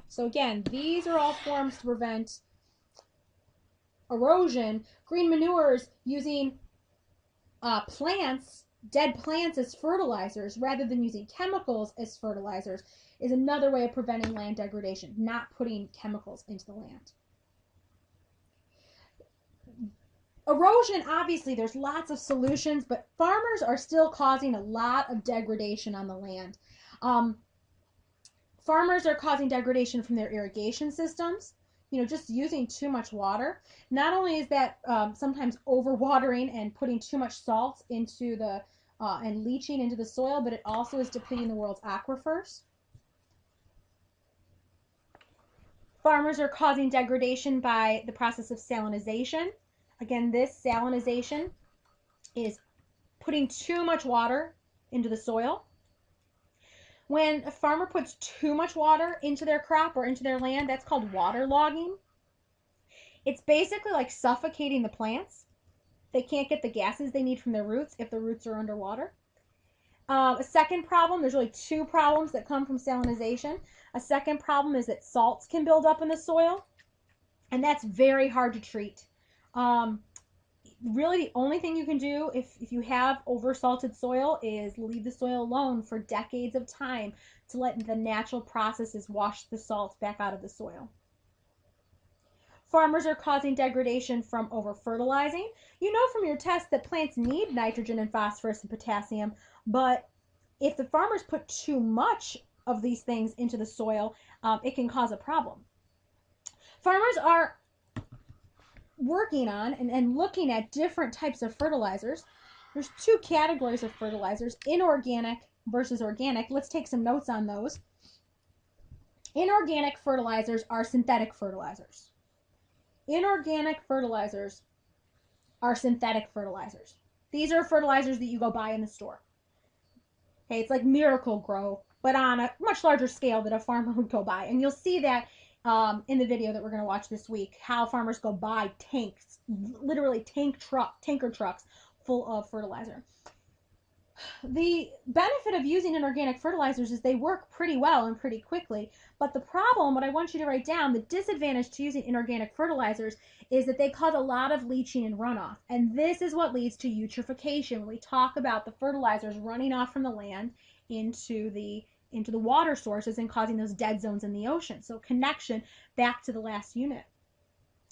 So again, these are all forms to prevent erosion. Green manures using dead plants as fertilizers rather than using chemicals as fertilizers is another way of preventing land degradation, not putting chemicals into the land. Erosion, obviously, there's lots of solutions, but farmers are still causing a lot of degradation on the land. Farmers are causing degradation from their irrigation systems, just using too much water. Not only is that sometimes overwatering and putting too much salt into the and leaching into the soil, but it also is depleting the world's aquifers. Farmers are causing degradation by the process of salinization. Again, this salinization is putting too much water into the soil. When a farmer puts too much water into their crop or into their land, that's called waterlogging. It's basically like suffocating the plants. They can't get the gases they need from their roots if the roots are underwater. A second problem, there's really two problems that come from salinization. A second problem is that salts can build up in the soil, and that's very hard to treat. Really, the only thing you can do if you have oversalted soil is leave the soil alone for decades of time to let the natural processes wash the salt back out of the soil. Farmers are causing degradation from over-fertilizing. You know from your test that plants need nitrogen and phosphorus and potassium, but if the farmers put too much of these things into the soil, it can cause a problem. Farmers are working on and looking at different types of fertilizers. There's two categories of fertilizers, inorganic versus organic. Let's take some notes on those. Inorganic fertilizers are synthetic fertilizers. Inorganic fertilizers are synthetic fertilizers. These are fertilizers that you go buy in the store. Okay, it's like Miracle-Gro, but on a much larger scale that a farmer would go buy. And you'll see that in the video that we're going to watch this week, how farmers go buy tanks, literally tanker trucks full of fertilizer. The benefit of using inorganic fertilizers is they work pretty well and pretty quickly, but the problem, what I want you to write down, the disadvantage to using inorganic fertilizers is that they cause a lot of leaching and runoff, and this is what leads to eutrophication. When we talk about the fertilizers running off from the land into the water sources and causing those dead zones in the ocean. So connection back to the last unit.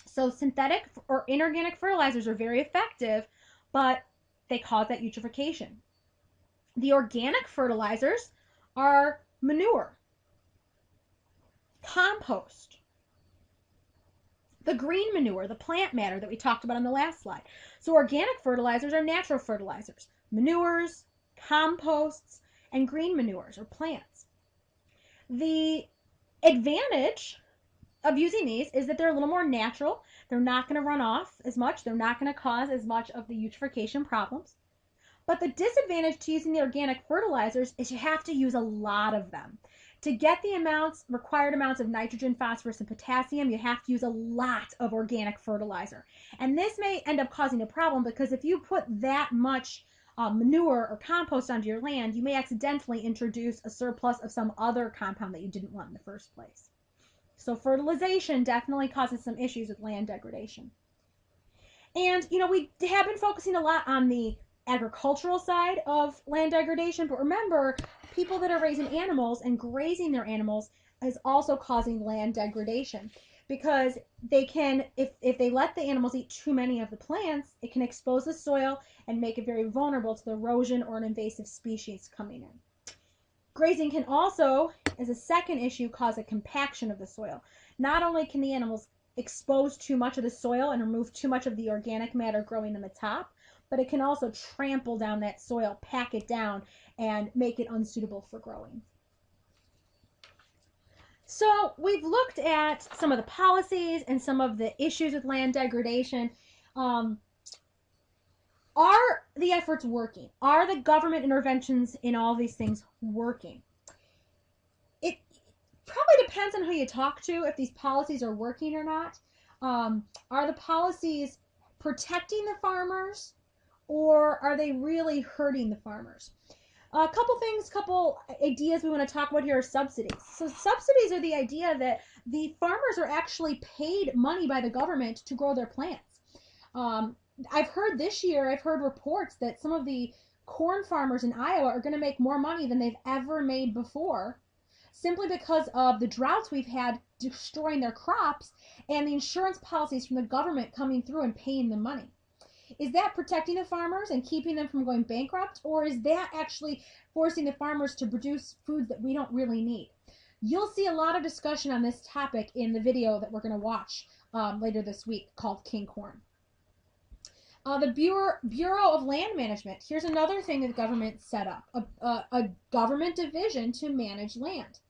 So synthetic or inorganic fertilizers are very effective, but they cause that eutrophication. The organic fertilizers are manure, compost, the green manure, the plant matter that we talked about on the last slide. So organic fertilizers are natural fertilizers, manures, composts, and green manures or plants. The advantage of using these is that they're a little more natural. They're not going to run off as much. They're not going to cause as much of the eutrophication problems. But the disadvantage to using the organic fertilizers is you have to use a lot of them. To get the required amounts of nitrogen, phosphorus, and potassium, you have to use a lot of organic fertilizer. And this may end up causing a problem because if you put that much manure or compost onto your land, you may accidentally introduce a surplus of some other compound that you didn't want in the first place. So fertilization definitely causes some issues with land degradation. And, we have been focusing a lot on the agricultural side of land degradation, but remember, people that are raising animals and grazing their animals is also causing land degradation because they can, if they let the animals eat too many of the plants, it can expose the soil and make it very vulnerable to the erosion or an invasive species coming in. Grazing can also, as a second issue, cause a compaction of the soil. Not only can the animals expose too much of the soil and remove too much of the organic matter growing in the top, but it can also trample down that soil, pack it down, and make it unsuitable for growing. So we've looked at some of the policies and some of the issues with land degradation. Are the efforts working? Are the government interventions in all these things working? It probably depends on who you talk to if these policies are working or not. Are the policies protecting the farmers, or are they really hurting the farmers? A couple ideas we want to talk about here are subsidies. So subsidies are the idea that the farmers are actually paid money by the government to grow their plants. I've heard reports that some of the corn farmers in Iowa are going to make more money than they've ever made before, simply because of the droughts we've had destroying their crops and the insurance policies from the government coming through and paying them money. Is that protecting the farmers and keeping them from going bankrupt, or is that actually forcing the farmers to produce foods that we don't really need? You'll see a lot of discussion on this topic in the video that we're going to watch later this week called King Corn. The Bureau of Land Management. Here's another thing that the government set up, a government division to manage land.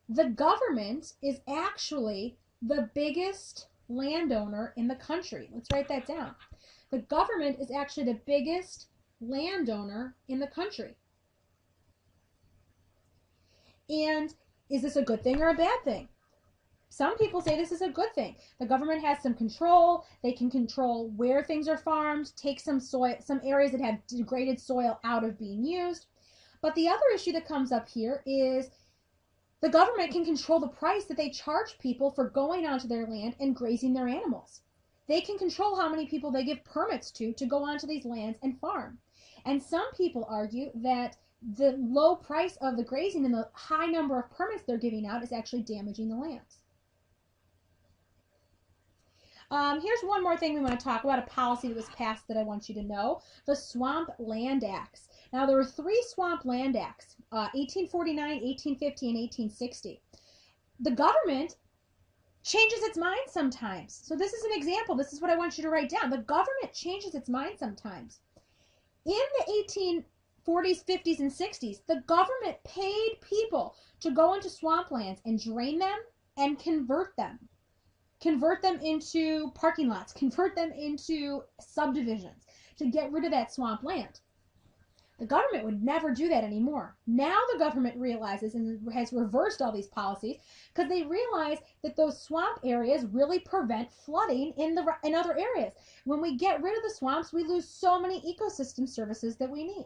The government is actually the biggest landowner in the country. Let's write that down. The government is actually the biggest landowner in the country. And is this a good thing or a bad thing? Some people say this is a good thing. The government has some control. They can control where things are farmed, take some areas that have degraded soil out of being used. But the other issue that comes up here is the government can control the price that they charge people for going onto their land and grazing their animals. They can control how many people they give permits to go onto these lands and farm. And some people argue that the low price of the grazing and the high number of permits they're giving out is actually damaging the lands. Here's one more thing we want to talk about, a policy that was passed that I want you to know, the Swamp Land Acts. Now, there were 3 Swamp Land Acts, 1849, 1850, and 1860. The government changes its mind sometimes. So this is an example. This is what I want you to write down. The government changes its mind sometimes. In the 1840s, 50s, and 60s, the government paid people to go into swamplands and drain them and convert them into parking lots, convert them into subdivisions to get rid of that swamp land. The government would never do that anymore. Now the government realizes and has reversed all these policies because they realize that those swamp areas really prevent flooding in other areas. When we get rid of the swamps, we lose so many ecosystem services that we need.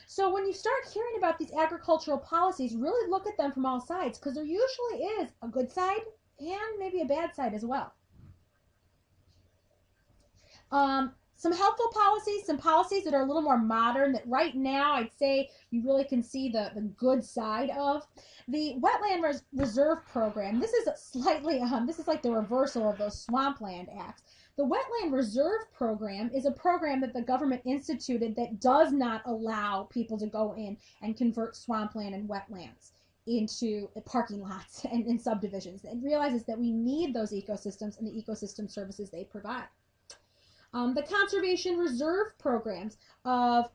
So when you start hearing about these agricultural policies, really look at them from all sides, because there usually is a good side and maybe a bad side as well. Some helpful policies, some policies that are a little more modern that right now I'd say you really can see the good side of. The Wetland Reserve Program, this is slightly, this is like the reversal of those Swampland Acts. The Wetland Reserve Program is a program that the government instituted that does not allow people to go in and convert swampland and wetlands into parking lots and subdivisions. It realizes that we need those ecosystems and the ecosystem services they provide. The Conservation Reserve Programs of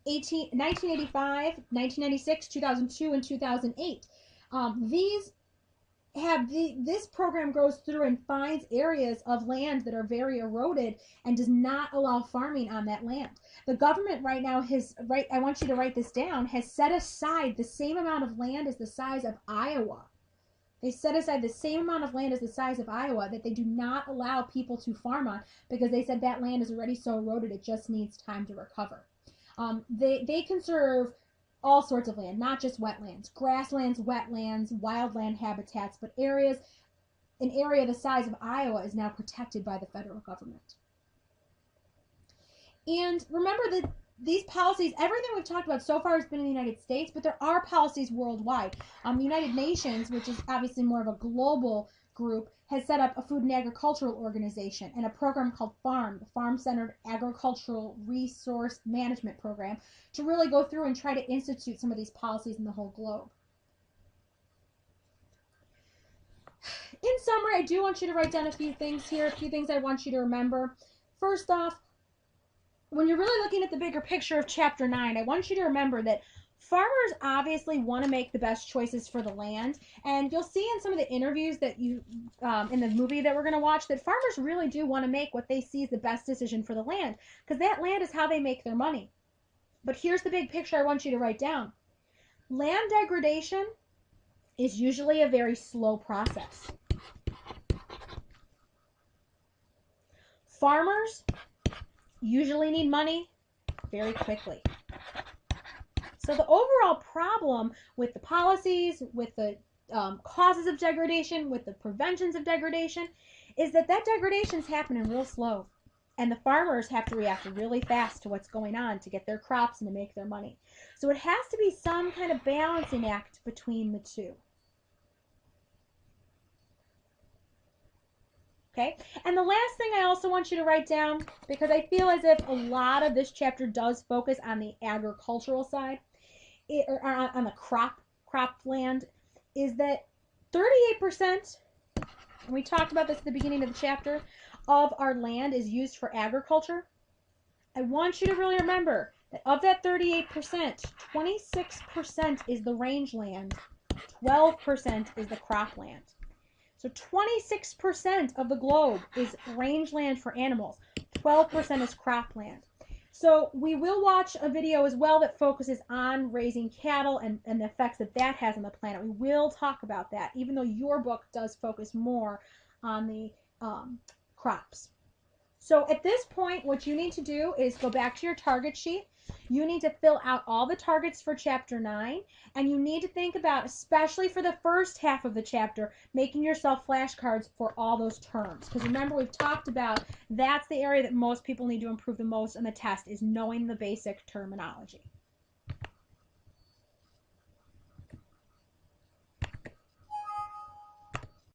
1985, 1996, 2002, and 2008. This program goes through and finds areas of land that are very eroded and does not allow farming on that land. The government right now I want you to write this down, has set aside the same amount of land as the size of Iowa. They set aside the same amount of land as the size of Iowa that they do not allow people to farm on because they said that land is already so eroded it just needs time to recover. They conserve all sorts of land, not just wetlands, grasslands, wetlands, wildland habitats, but an area the size of Iowa is now protected by the federal government. And remember that these policies, everything we've talked about so far has been in the United States, but there are policies worldwide. The United Nations, which is obviously more of a global group, has set up a food and agricultural organization and a program called FARM, the Farm-Centered Agricultural Resource Management Program, to really go through and try to institute some of these policies in the whole globe. In summary, I do want you to write down a few things here, a few things I want you to remember. First off, when you're really looking at the bigger picture of Chapter 9, I want you to remember that farmers obviously want to make the best choices for the land, and you'll see in some of the interviews that in the movie that we're going to watch that farmers really do want to make what they see as the best decision for the land, because that land is how they make their money. But here's the big picture I want you to write down. Land degradation is usually a very slow process. Farmers usually need money very quickly. So the overall problem with the policies, with the causes of degradation, with the preventions of degradation, is that degradation is happening real slow. And the farmers have to react really fast to what's going on to get their crops and to make their money. So it has to be some kind of balancing act between the two. Okay, and the last thing I also want you to write down, because I feel as if a lot of this chapter does focus on the agricultural side, or on the crop land, is that 38%, and we talked about this at the beginning of the chapter, of our land is used for agriculture. I want you to really remember that of that 38%, 26% is the rangeland, 12% is the cropland. So 26% of the globe is rangeland for animals, 12% is cropland. So we will watch a video as well that focuses on raising cattle and the effects that has on the planet. We will talk about that, even though your book does focus more on the crops. So at this point, what you need to do is go back to your target sheet. You need to fill out all the targets for chapter 9, and you need to think about, especially for the first half of the chapter, making yourself flashcards for all those terms. Because remember, we've talked about that's the area that most people need to improve the most on the test, is knowing the basic terminology.